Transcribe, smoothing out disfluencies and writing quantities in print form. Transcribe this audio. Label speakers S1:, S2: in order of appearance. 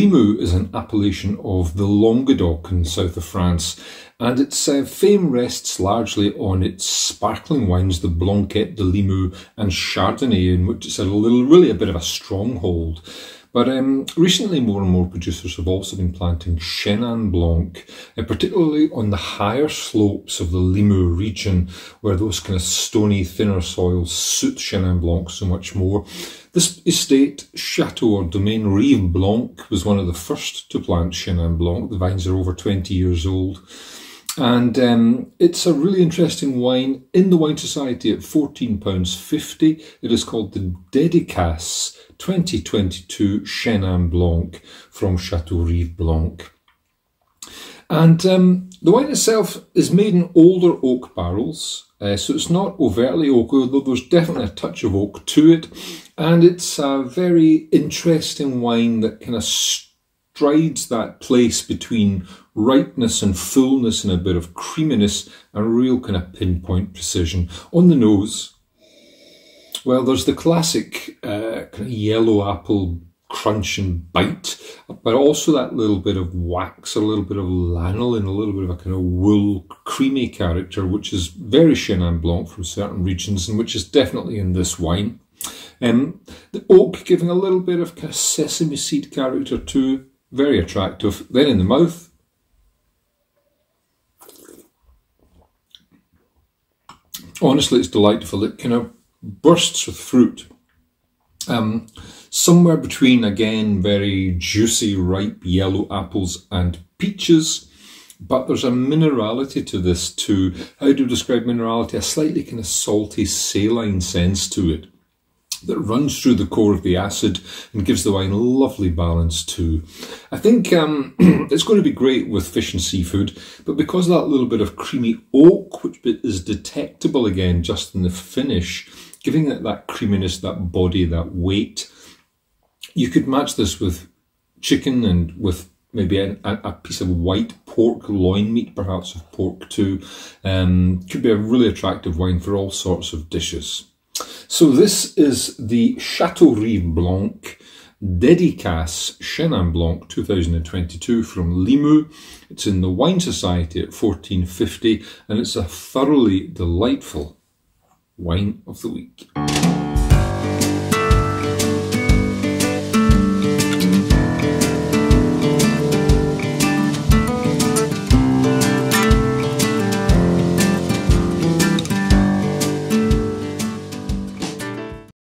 S1: Limoux is an appellation of the Languedoc in the south of France, and its fame rests largely on its sparkling wines, the Blanquette de Limoux and Chardonnay, in which it's really a bit of a stronghold. But recently more and more producers have also been planting Chenin Blanc, particularly on the higher slopes of the Limoux region, where those kind of stony, thinner soils suit Chenin Blanc so much more. This estate, Chateau or Domaine Rives Blanques, was one of the first to plant Chenin Blanc. The vines are over 20 years old. And it's a really interesting wine in the Wine Society at £14.50. It is called the Dédicace 2022 Chenin Blanc from Chateau Rives Blanques. And the wine itself is made in older oak barrels, so it's not overtly oak, although there's definitely a touch of oak to it. And it's a very interesting wine that kind of strides that place between ripeness and fullness and a bit of creaminess and real kind of pinpoint precision. On the nose, well, there's the classic kind of yellow apple crunch and bite, but also that little bit of wax, a little bit of lanolin, a little bit of a kind of wool creamy character, which is very Chenin Blanc from certain regions and which is definitely in this wine. The oak giving a little bit of kind of sesame seed character too, very attractive. Then in the mouth, honestly, it's delightful. It kind of bursts with fruit. Somewhere between, again, very juicy, ripe yellow apples and peaches. But there's a minerality to this too. How do you describe minerality? A slightly kind of salty, saline sense to it that runs through the core of the acid and gives the wine a lovely balance too. I think it's going to be great with fish and seafood, but because of that little bit of creamy oak, which is detectable again just in the finish, giving it that creaminess, that body, that weight, you could match this with chicken and with maybe a piece of white pork, loin meat perhaps of pork too. Could be a really attractive wine for all sorts of dishes. So this is the Chateau Rives Blanques Dédicace Chenin Blanc 2022 from Limoux. It's in the Wine Society at £14.50 and it's a thoroughly delightful wine of the week.